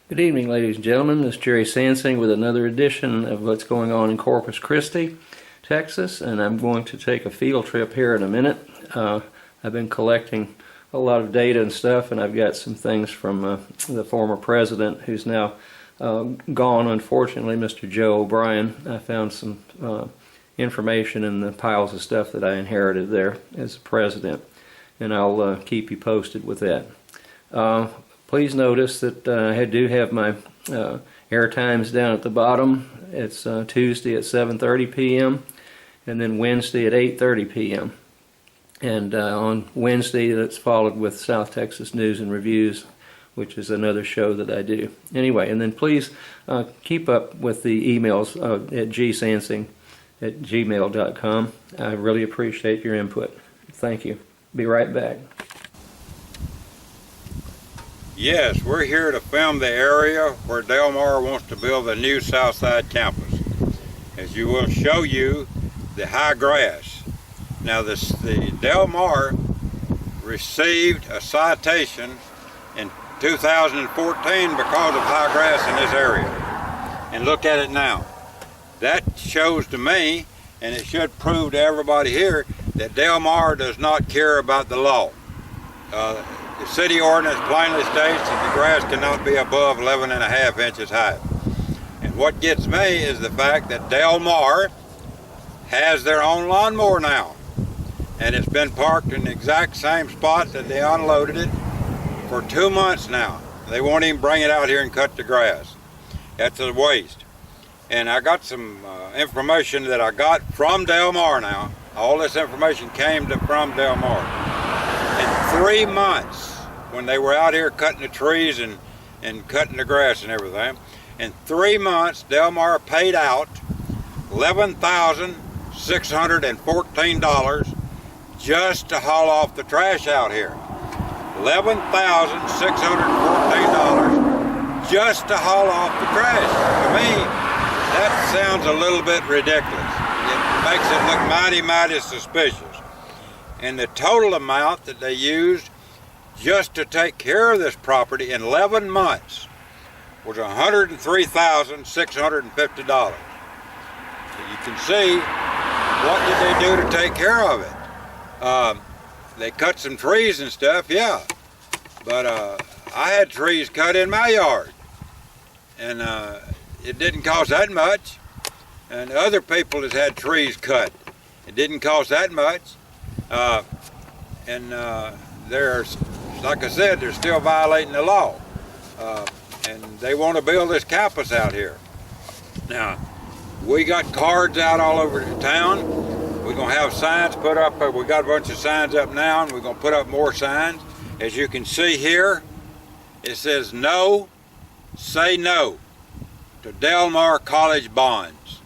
Good evening, ladies and gentlemen. This is Jerry Sansing with another edition of what's going on in Corpus Christi, Texas, and I'm going to take a field trip here in a minute. I've been collecting a lot of data and stuff, and I've got some things from the former president who's now gone, unfortunately, Mr. Joe O'Brien. I found some information in the piles of stuff that I inherited there as the president, and I'll keep you posted with that. Please notice that I do have my air times down at the bottom. It's Tuesday at 7:30 p.m. and then Wednesday at 8:30 p.m. And on Wednesday, that's followed with South Texas News and Reviews, which is another show that I do. Anyway, and then please keep up with the emails at gsansing@gmail.com. I really appreciate your input. Thank you. Be right back. Yes, we're here to film the area where Del Mar wants to build a new Southside campus. As you will show you the high grass. Now the Del Mar received a citation in 2014 because of high grass in this area. And look at it now. That shows to me, and it should prove to everybody here, that Del Mar does not care about the law. The city ordinance plainly states that the grass cannot be above 11.5 inches high. And what gets me is the fact that Del Mar has their own lawnmower now. And it's been parked in the exact same spot that they unloaded it for 2 months now. They won't even bring it out here and cut the grass. That's a waste. And I got some information that I got from Del Mar now. All this information came from Del Mar. In 3 months, when they were out here cutting the trees and cutting the grass and everything, in 3 months, Del Mar paid out $11,614 just to haul off the trash out here. $11,614 just to haul off the trash. To me, that sounds a little bit ridiculous. It makes it look mighty, mighty suspicious. And the total amount that they used just to take care of this property in 11 months was $103,650. So you can see, what did they do to take care of it? They cut some trees and stuff, yeah. But I had trees cut in my yard. And it didn't cost that much. And other people has had trees cut. It didn't cost that much. There's, like I said, they're still violating the law. And they want to build this campus out here. Now, we got cards out all over the town. We're going to have signs put up. We got a bunch of signs up now, and we're going to put up more signs. As you can see here, it says no, say no to Del Mar College bonds.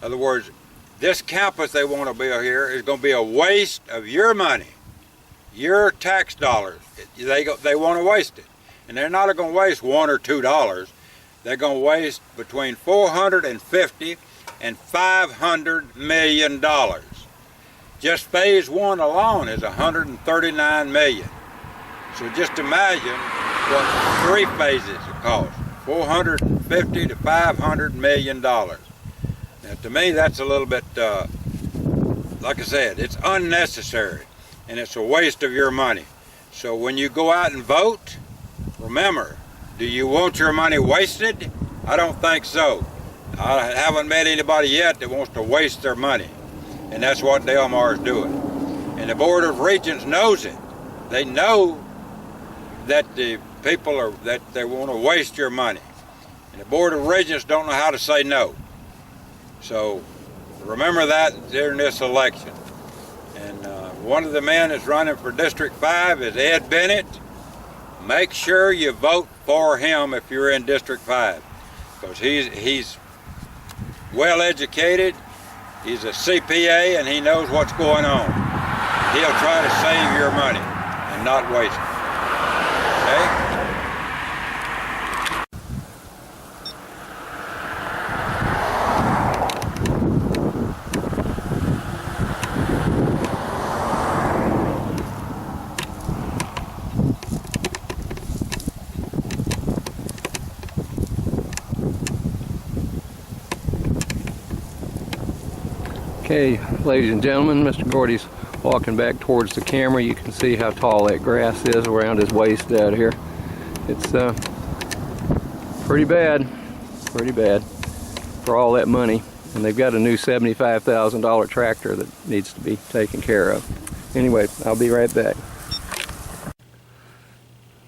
In other words, this campus they want to build here is going to be a waste of your money, your tax dollars. They want to waste it. And they're not going to waste $1 or $2. They're going to waste between $450 and $500 million. Just phase one alone is $139 million. So just imagine what 3 phases will cost, $450 to $500 million. Now to me that's a little bit, like I said, it's unnecessary and it's a waste of your money. So when you go out and vote, remember, do you want your money wasted? I don't think so. I haven't met anybody yet that wants to waste their money. And that's what Del Mar is doing. And the Board of Regents knows it. They know that the people are, that they want to waste your money. And the Board of Regents don't know how to say no. So remember that during this election. And one of the men that's running for District 5 is Ed Bennett. Make sure you vote for him if you're in District 5, because he's well educated, he's a CPA, and he knows what's going on. He'll try to save your money and not waste it. Okay? Okay, ladies and gentlemen, Mr. Gordy's walking back towards the camera. You can see how tall that grass is around his waist out here. It's pretty bad for all that money. And they've got a new $75,000 tractor that needs to be taken care of. Anyway, I'll be right back.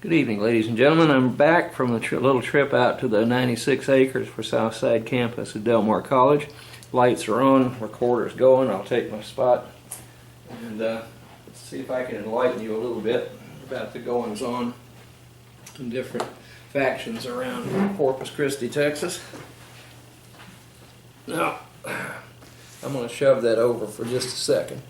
Good evening, ladies and gentlemen. I'm back from a little trip out to the 96 acres for Southside campus at Del Mar College. Lights are on, recorder's going. I'll take my spot and let's see if I can enlighten you a little bit about the goings on in different factions around Corpus Christi, Texas. Now, I'm going to shove that over for just a second.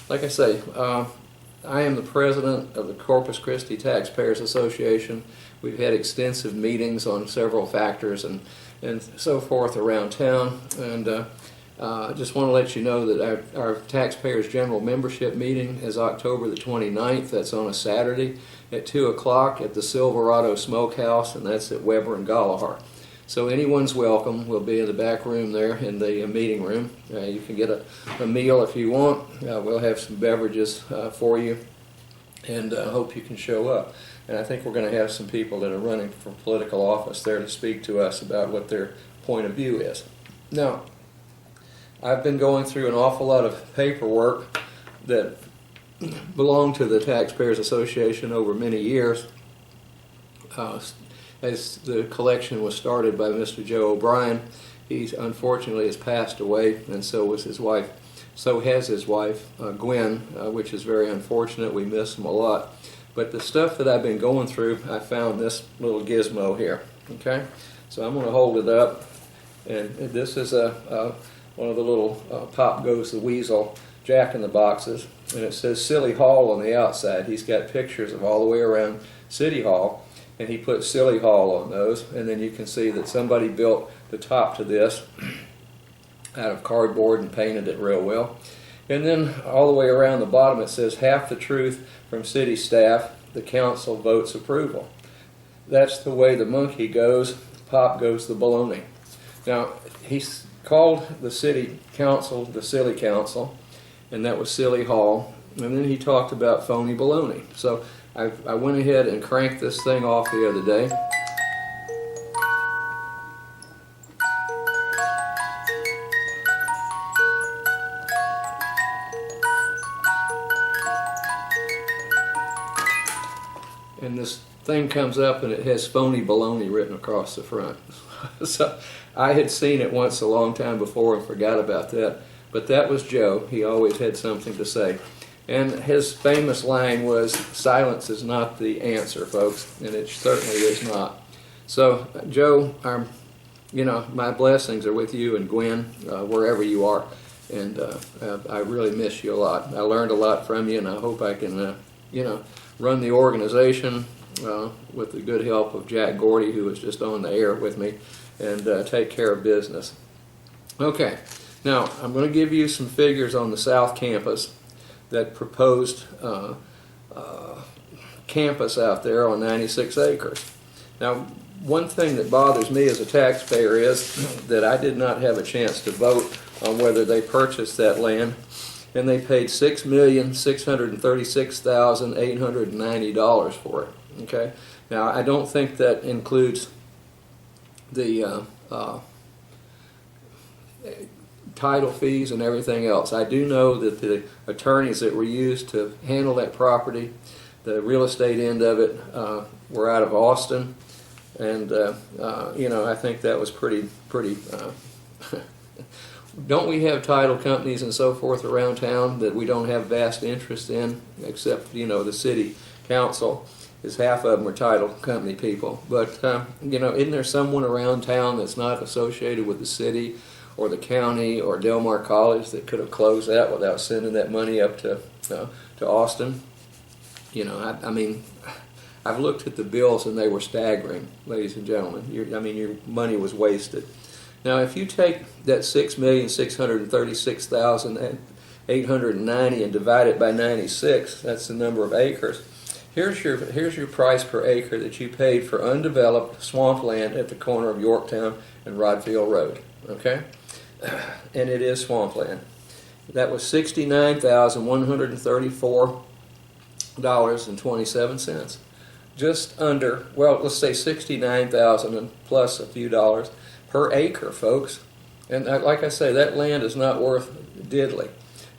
Like I say, I am the president of the Corpus Christi Taxpayers Association. We've had extensive meetings on several factors and so forth around town, and I just want to let you know that our Taxpayers General Membership meeting is October the 29th. That's on a Saturday at 2 o'clock at the Silverado Smokehouse, and that's at Weber and Galahar. So anyone's welcome. We'll be in the back room there in the meeting room. You can get a meal if you want. We'll have some beverages for you, and hope you can show up. And I think we're going to have some people that are running for political office there to speak to us about what their point of view is. Now, I've been going through an awful lot of paperwork that belonged to the Taxpayers Association over many years. As the collection was started by Mr. Joe O'Brien, he unfortunately has passed away, and so was his wife. So has his wife, Gwen, which is very unfortunate. We miss him a lot. But the stuff that I've been going through, I found this little gizmo here. Okay, so I'm going to hold it up, and this is one of the little Pop Goes the Weasel Jack-in-the-Boxes, and it says Silly Hall on the outside. He's got pictures of all the way around City Hall, and he put Silly Hall on those, and then you can see that somebody built the top to this out of cardboard and painted it real well. And then all the way around the bottom it says half the truth from city staff, the council votes approval. That's the way the monkey goes, Pop goes the baloney. Now, he's called the city council the Silly Council, and that was Silly Hall, and then he talked about phony baloney. So I went ahead and cranked this thing off the other day. And this thing comes up and it has phony baloney written across the front. So I had seen it once a long time before and forgot about that. But that was Joe. He always had something to say. And his famous line was, "Silence is not the answer, folks," and it certainly is not. So, Joe, my blessings are with you and Gwen, wherever you are, and I really miss you a lot. I learned a lot from you, and I hope I can, run the organization with the good help of Jack Gordy, who was just on the air with me, and take care of business. Okay, now I'm going to give you some figures on the South Campus. That proposed campus out there on 96 acres. Now, one thing that bothers me as a taxpayer is that I did not have a chance to vote on whether they purchased that land, and they paid $6,636,890 for it. Okay. Now, I don't think that includes the title fees and everything else. I do know that the attorneys that were used to handle that property, the real estate end of it, were out of Austin, and I think that was pretty. Don't we have title companies and so forth around town that we don't have vast interest in, except the city council? Is half of them are title company people, but isn't there someone around town that's not associated with the city or the county or Del Mar College that could have closed that without sending that money up to Austin? I mean, I've looked at the bills and they were staggering, ladies and gentlemen. Your money was wasted. Now, if you take that $6,636,890 and divide it by 96, that's the number of acres. Here's your price per acre that you paid for undeveloped swampland at the corner of Yorktown and Rodfield Road. Okay, and it is swampland. That was $69,134.27. Just under, well, let's say 69,000 and plus a few dollars per acre, folks. And like I say, that land is not worth diddly.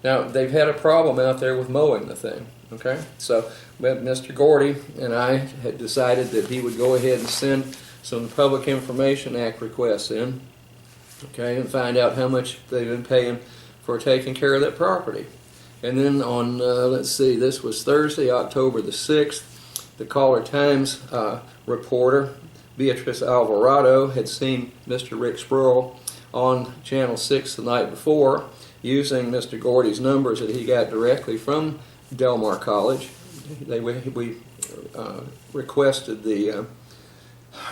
Now, they've had a problem out there with mowing the thing, okay? So Mr. Gordy and I had decided that he would go ahead and send some Public Information Act requests in, okay, and find out how much they've been paying for taking care of that property. And then on, let's see, this was Thursday, October the 6th, the Caller-Times reporter, Beatrice Alvarado, had seen Mr. Rick Sproul on Channel 6 the night before, using Mr. Gordy's numbers that he got directly from Del Mar College. We requested the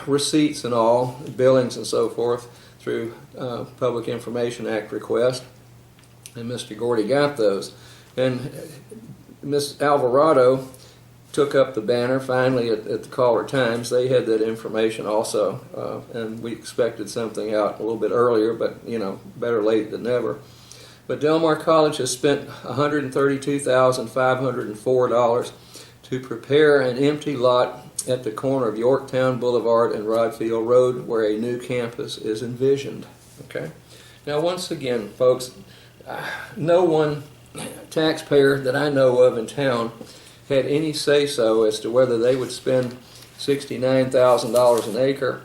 receipts and all, billings and so forth, through Public Information Act request, and Mr. Gordy got those. And Ms. Alvarado took up the banner finally at the Caller-Times. They had that information also, and we expected something out a little bit earlier, but you know, better late than never. But Del Mar College has spent $132,504 to prepare an empty lot at the corner of Yorktown Boulevard and Rodfield Road, where a new campus is envisioned. Okay. Now, once again, folks, no one taxpayer that I know of in town had any say-so as to whether they would spend $69,000 an acre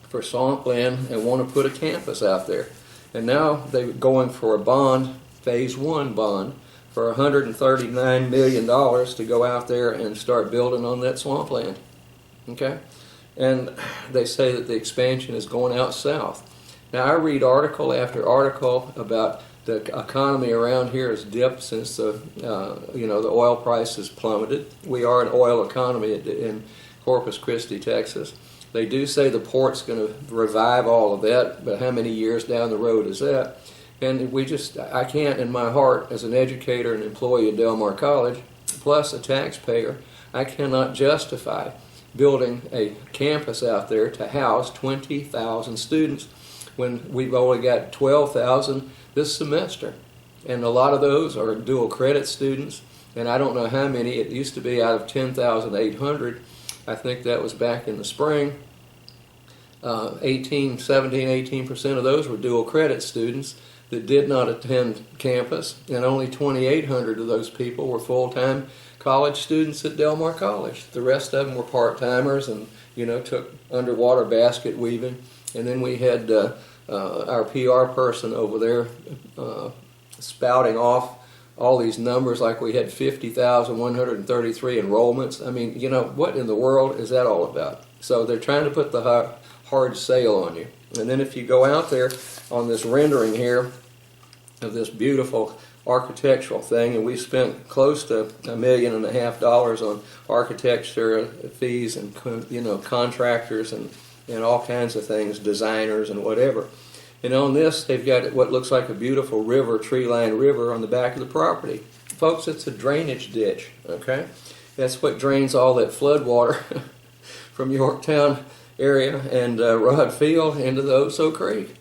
for swampland and want to put a campus out there. And now they're going for a bond, phase one bond, for $139 million to go out there and start building on that swampland. Okay? And they say that the expansion is going out south. Now, I read article after article about the economy around here has dipped since the oil price has plummeted. We are an oil economy in Corpus Christi, Texas. They do say the port's going to revive all of that, but how many years down the road is that? And I can't in my heart, as an educator and employee at Del Mar College, plus a taxpayer, I cannot justify building a campus out there to house 20,000 students when we've only got 12,000 this semester. And a lot of those are dual credit students, and I don't know how many. It used to be out of 10,800. I think that was back in the spring. 18% of those were dual credit students that did not attend campus, and only 2,800 of those people were full-time college students at Del Mar College. The rest of them were part-timers and, took underwater basket weaving. And then we had our PR person over there spouting off all these numbers like we had 50,133 enrollments. I mean, what in the world is that all about? So they're trying to put the hard sale on you. And then if you go out there on this rendering here of this beautiful architectural thing, and we spent close to $1.5 million on architecture fees and contractors and all kinds of things, designers and whatever. And on this, they've got what looks like a beautiful river, tree-lined river on the back of the property. Folks, it's a drainage ditch, okay? That's what drains all that flood water from Yorktown area and Rod Field into the Oso Creek.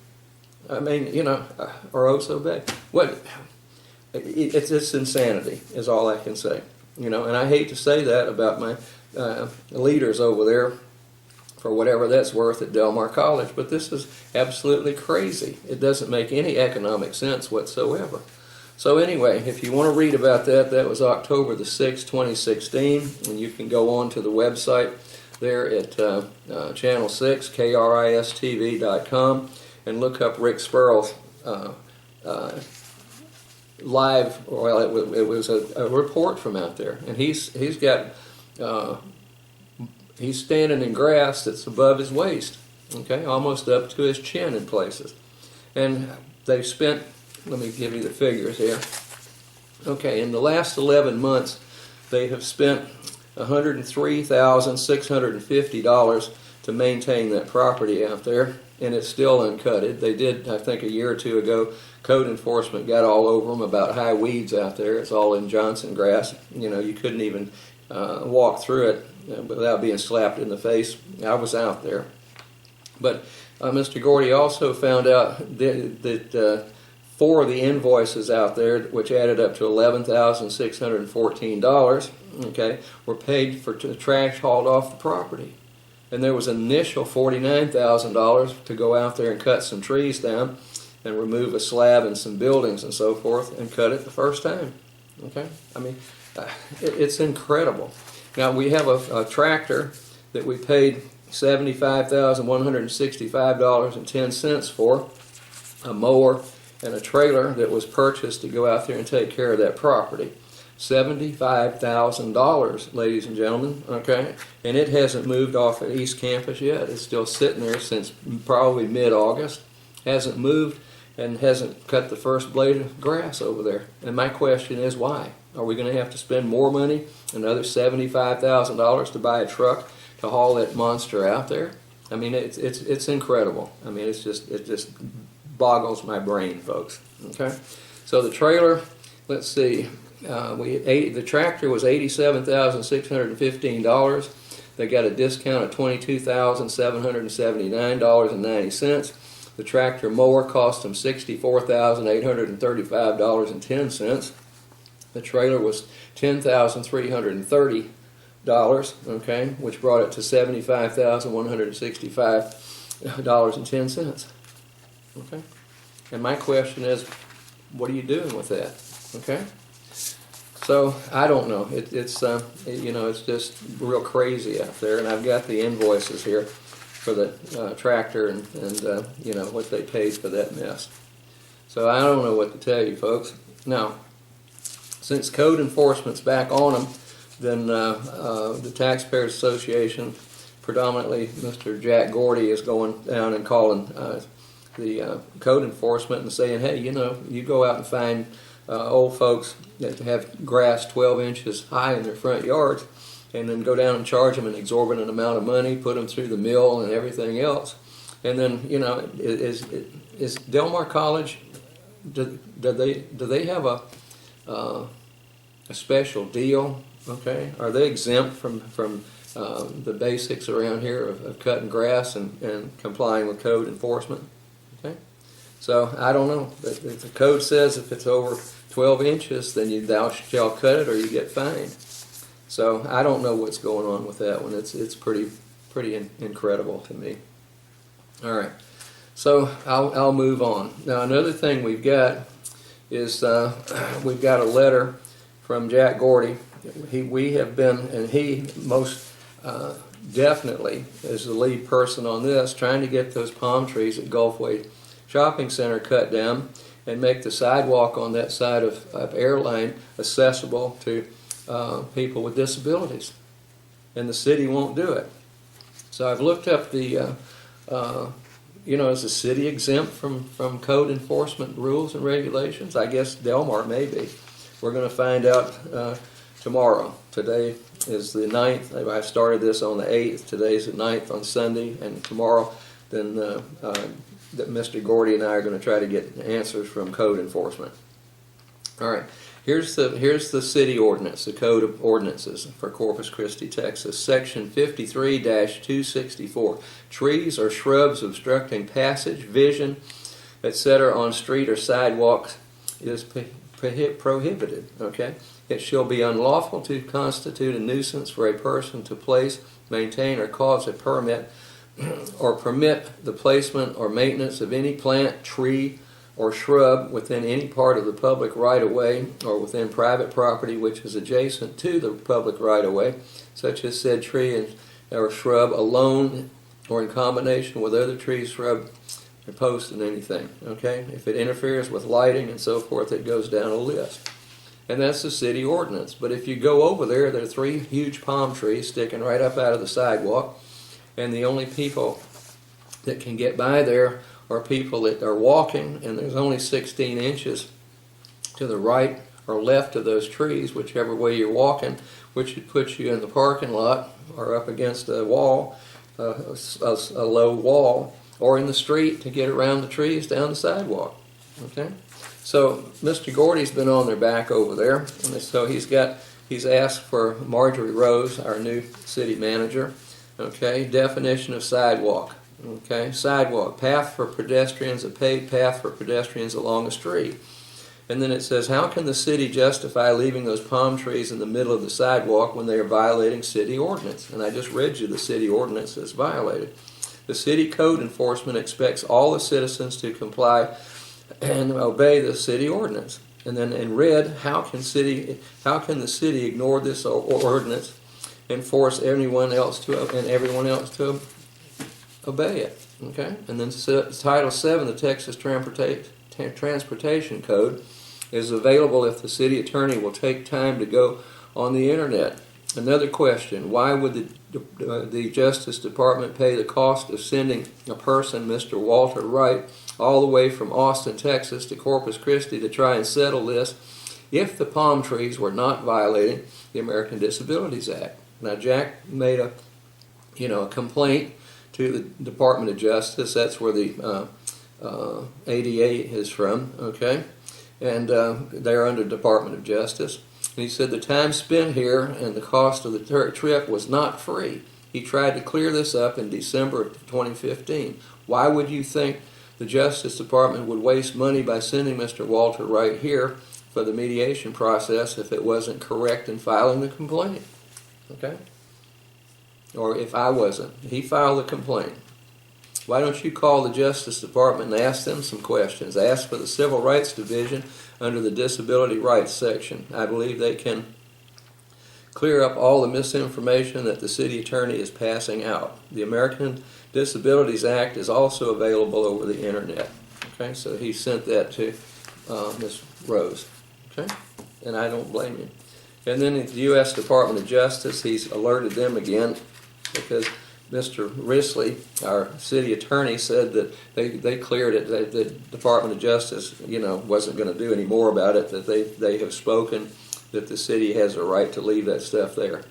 I mean, or Oso Bay. It's insanity is all I can say. And I hate to say that about my leaders over there, for whatever that's worth at Del Mar College, but this is absolutely crazy. It doesn't make any economic sense whatsoever. So anyway, if you want to read about that, that was October the 6th, 2016, and you can go on to the website there at Channel 6, KRISTV.com, and look up Rick Sproul's live, well, it was a report from out there, and he's standing in grass that's above his waist, okay, almost up to his chin in places. And they've spent, let me give you the figures here. Okay, in the last 11 months, they have spent $103,650 to maintain that property out there, and it's still uncutted. They did, I think a year or two ago, code enforcement got all over them about high weeds out there. It's all in Johnson grass. You couldn't even walk through it without being slapped in the face. I was out there. But Mr. Gordy also found out that 4 of the invoices out there, which added up to $11,614, okay, were paid for the trash hauled off the property. And there was an initial $49,000 to go out there and cut some trees down and remove a slab and some buildings and so forth, and cut it the first time. Okay, I mean, it's incredible. Now we have a tractor that we paid $75,165.10 for, a mower, and a trailer that was purchased to go out there and take care of that property. $75,000, ladies and gentlemen, okay? And it hasn't moved off of East Campus yet. It's still sitting there since probably mid-August. Hasn't moved and hasn't cut the first blade of grass over there. And my question is, why? Are we going to have to spend more money, another $75,000 to buy a truck to haul that monster out there? I mean, it's incredible. I mean, it just boggles my brain, folks. Okay, so the trailer, let's see, the tractor was $87,615. They got a discount of $22,779.90. The tractor mower cost them $64,835.10. The trailer was $10,330, okay, which brought it to $75,165.10. Okay, and my question is, what are you doing with that? Okay, so I don't know. It's just real crazy out there, and I've got the invoices here for the tractor and what they paid for that mess. So I don't know what to tell you, folks. Now, since code enforcement's back on them, then the Taxpayers Association, predominantly Mr. Jack Gordy, is going down and calling the code enforcement and saying, hey, you go out and find old folks that have grass 12 inches high in their front yards, and then go down and charge them an exorbitant amount of money, put them through the mill and everything else. And then, is Del Mar College, do they have a special deal? Okay, are they exempt from the basics around here of cutting grass and complying with code enforcement? Okay, so I don't know. But if the code says if it's over 12 inches, then thou shalt cut it or you get fined. So I don't know what's going on with that one. It's pretty incredible to me. All right, so I'll move on. Now another thing we've got is we've got a letter from Jack Gordy. We have been, and he most definitely is the lead person on this, trying to get those palm trees at Gulfway Shopping Center cut down and make the sidewalk on that side of Airline accessible to people with disabilities. And the city won't do it. So I've looked up the, is the city exempt from code enforcement rules and regulations? I guess Del Mar may be. We're going to find out tomorrow. Today is the 9th. I started this on the 8th. Today's the 9th on Sunday, and tomorrow then that Mr. Gordy and I are going to try to get answers from code enforcement. All right, here's the city ordinance, the code of ordinances for Corpus Christi, Texas. Section 53-264. Trees or shrubs obstructing passage, vision, etc. on street or sidewalks is prohibited. Okay, it shall be unlawful to constitute a nuisance for a person to place, maintain, or cause a permit or permit the placement or maintenance of any plant, tree, or shrub within any part of the public right-of-way or within private property which is adjacent to the public right-of-way, such as said tree or shrub alone or in combination with other trees, shrub, or posts and anything. Okay, if it interferes with lighting and so forth, it goes down a list. And that's the city ordinance. But if you go over there are 3 huge palm trees sticking right up out of the sidewalk, and the only people that can get by there are people that are walking, and there's only 16 inches to the right or left of those trees, whichever way you're walking, which would put you in the parking lot or up against a wall, a low wall, or in the street to get around the trees down the sidewalk. Okay, so Mr. Gordy's been on their back over there, and so he's asked for Marjorie Rose, our new city manager. Okay, definition of sidewalk. Okay, sidewalk, path for pedestrians, a paved path for pedestrians along a street. And then it says, how can the city justify leaving those palm trees in the middle of the sidewalk when they are violating city ordinance? And I just read you the city ordinance that's violated. The city code enforcement expects all the citizens to comply and obey the city ordinance. And then in red, how can the city ignore this ordinance and force everyone else to obey it? Okay, and then Title VII, the Texas Transportation Code, is available if the city attorney will take time to go on the internet. Another question: why would the Justice Department pay the cost of sending a person, Mr. Walter Wright, all the way from Austin, Texas to Corpus Christi to try and settle this if the palm trees were not violating the American Disabilities Act? Now, Jack made a complaint to the Department of Justice. That's where the ADA is from, okay? And they're under Department of Justice. And he said the time spent here and the cost of the trip was not free. He tried to clear this up in December of 2015. Why would you think the Justice Department would waste money by sending Mr. Walter Wright here for the mediation process if it wasn't correct in filing the complaint? Okay? Or if I wasn't. He filed the complaint. Why don't you call the Justice Department and ask them some questions? Ask for the Civil Rights Division under the Disability Rights section. I believe they can clear up all the misinformation that the city attorney is passing out. The American Disabilities Act is also available over the internet. Okay, so he sent that to Ms. Rose. Okay, and I don't blame him. And then the U.S. Department of Justice, he's alerted them again because Mr. Risley, our city attorney, said that they cleared it, that the Department of Justice, wasn't going to do any more about it, that they have spoken, that the city has a right to leave that stuff there.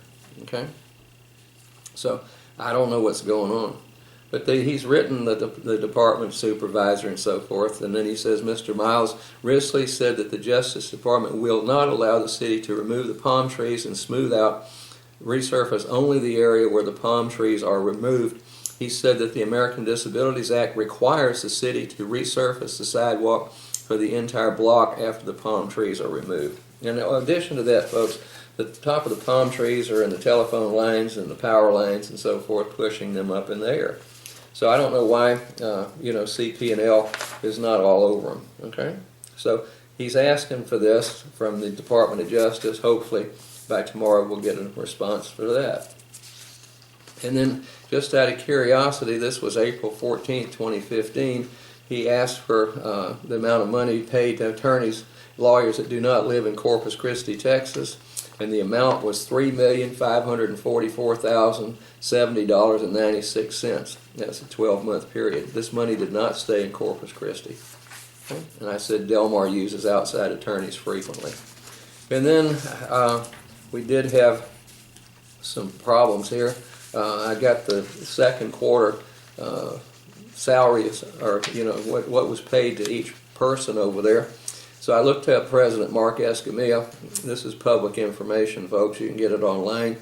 Okay? So, I don't know what's going on. But he's written the department supervisor and so forth, and then he says, Mr. Miles Risley said that the Justice Department will not allow the city to remove the palm trees and smooth out, resurface only the area where the palm trees are removed. He said that the American Disabilities Act requires the city to resurface the sidewalk for the entire block after the palm trees are removed. And in addition to that, folks, the top of the palm trees are in the telephone lines and the power lines and so forth, pushing them up in the air. So I don't know why, CP&L is not all over them, okay? So he's asking for this from the Department of Justice. Hopefully by tomorrow we'll get a response for that. And then, just out of curiosity, this was April 14th, 2015, he asked for the amount of money paid to attorneys, lawyers that do not live in Corpus Christi, Texas, and the amount was $3,544,070.96. That's a 12-month period. This money did not stay in Corpus Christi. Okay? And I said Delmar uses outside attorneys frequently. And then we did have some problems here. I got the second quarter salaries, or what was paid to each person over there. So I looked up President Mark Escamilla. This is public information, folks. You can get it online.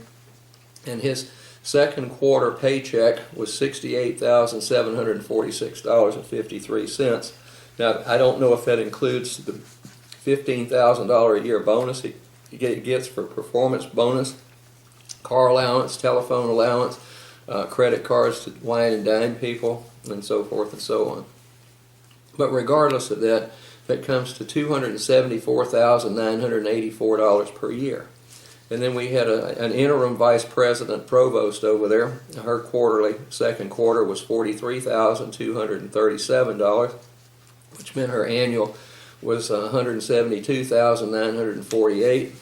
And his second quarter paycheck was $68,746.53. Now, I don't know if that includes the $15,000 a year bonus he gets for performance bonus, car allowance, telephone allowance, credit cards to wine and dine people, and so forth and so on. But regardless of that, that comes to $274,984 per year. And then we had an interim vice president provost over there. Her second quarter was $43,237, which meant her annual was $172,948.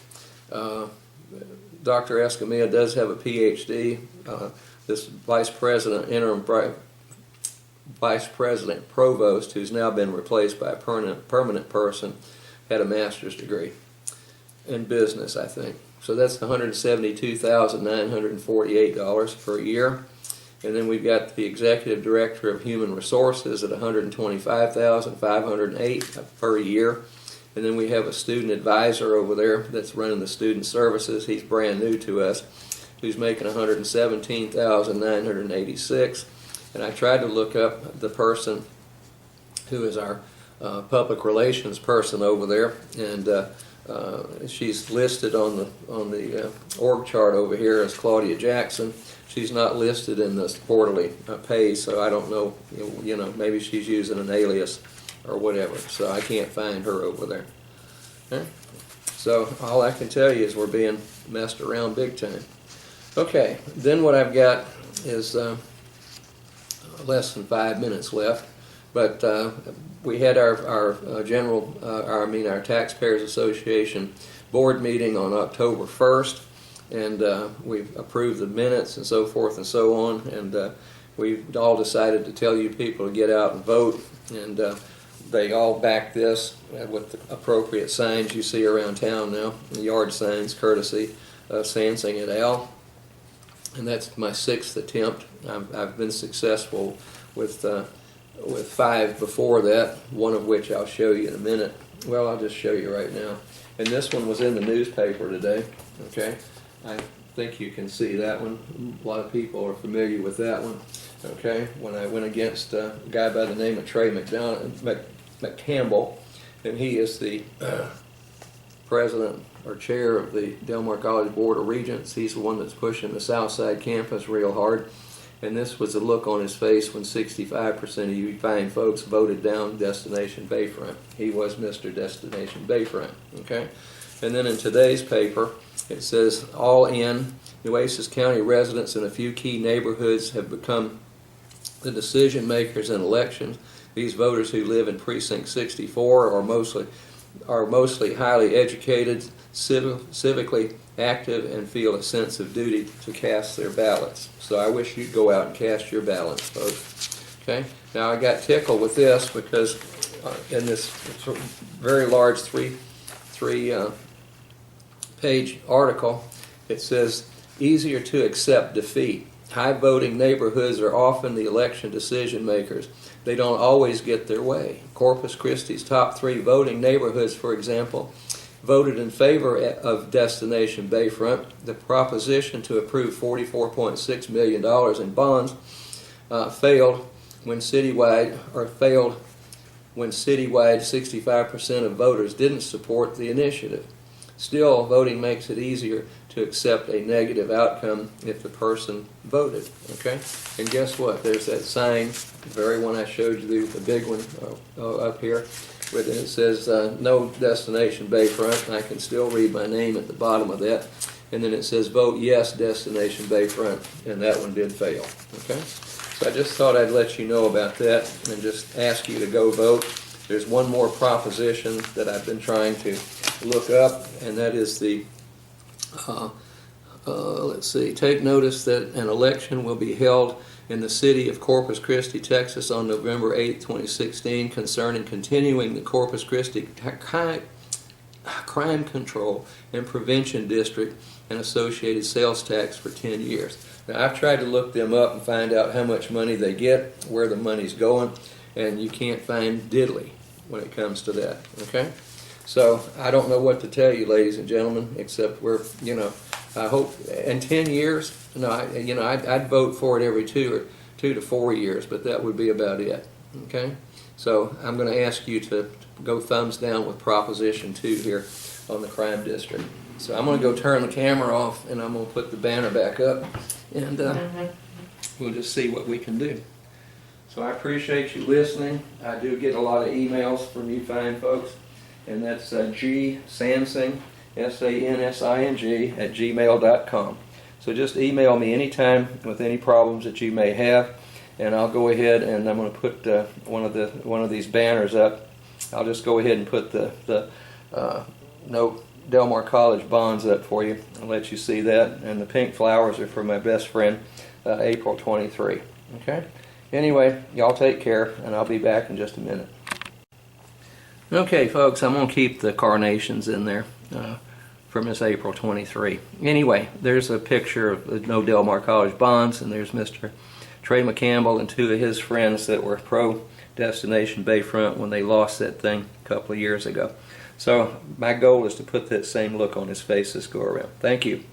Dr. Escamilla does have a PhD. This interim vice president provost, who's now been replaced by a permanent person, had a master's degree in business, I think. So that's $172,948 per year. And then we've got the executive director of human resources at $125,508 per year. And then we have a student advisor over there that's running the student services. He's brand new to us, who's making $117,986. and I tried to look up the person who is our public relations person over there, and she's listed on the org chart over here as Claudia Jackson. She's not listed in this quarterly pay, so I don't know, maybe she's using an alias or whatever, so I can't find her over there. Okay? So all I can tell you is we're being messed around big time. Okay, then what I've got is less than 5 minutes left, but we had our our Taxpayers Association board meeting on October 1st, and we've approved the minutes and so forth and so on, and we've all decided to tell you people to get out and vote, and they all back this with the appropriate signs you see around town now, the yard signs, courtesy Sansing et al. And that's my 6th attempt. I've been successful with 5 before that, one of which I'll show you in a minute. Well, I'll just show you right now. And this one was in the newspaper today. Okay, I think you can see that one. A lot of people are familiar with that one. Okay, when I went against a guy by the name of Trey McCampbell, and he is the president or chair of the Del Mar College Board of Regents. He's the one that's pushing the Southside campus real hard. And this was the look on his face when 65% of you fine folks voted down Destination Bayfront. He was Mr. Destination Bayfront. Okay? And then in today's paper, it says, all in, Nueces County residents in a few key neighborhoods have become the decision makers in elections. These voters who live in Precinct 64 are mostly highly educated, civically active, and feel a sense of duty to cast their ballots. So I wish you'd go out and cast your ballots, folks. Okay? Now I got tickled with this because in this very large three-page article, it says, easier to accept defeat. High voting neighborhoods are often the election decision makers. They don't always get their way. Corpus Christi's top 3 voting neighborhoods, for example, voted in favor of Destination Bayfront. The proposition to approve $44.6 million in bonds failed when citywide 65% of voters didn't support the initiative. Still, voting makes it easier to accept a negative outcome if the person voted. Okay? And guess what? There's that sign, the very one I showed you, the big one up here, where it says no Destination Bayfront. I can still read my name at the bottom of that. And then it says vote yes Destination Bayfront, and that one did fail. Okay? So I just thought I'd let you know about that and just ask you to go vote. There's one more proposition that I've been trying to look up, and that is the let's see, take notice that an election will be held in the city of Corpus Christi, Texas on November 8, 2016 concerning continuing the Corpus Christi Crime Control and Prevention District and associated sales tax for 10 years. Now I've tried to look them up and find out how much money they get, where the money's going, and you can't find diddly when it comes to that. Okay? So I don't know what to tell you, ladies and gentlemen, except I hope in 10 years, I'd vote for it every 2 to 4 years, but that would be about it. Okay? So I'm going to ask you to go thumbs down with Proposition 2 here on the crime district. So I'm going to go turn the camera off, and I'm going to put the banner back up, and we'll just see what we can do. So I appreciate you listening. I do get a lot of emails from you fine folks, and that's gsansing, SANSING, @gmail.com. So just email me anytime with any problems that you may have, and I'll go ahead and I'm going to put one of these banners up. I'll just go ahead and put the no Del Mar College bonds up for you and let you see that. And the pink flowers are for my best friend, April 23. Okay? Anyway, y'all take care, and I'll be back in just a minute. Okay, folks, I'm going to keep the carnations in there for Miss April 23. Anyway, there's a picture of the No Del Mar College bonds, and there's Mr. Trey McCampbell and 2 of his friends that were pro-Destination Bayfront when they lost that thing a couple of years ago. So my goal is to put that same look on his face this go around. Thank you.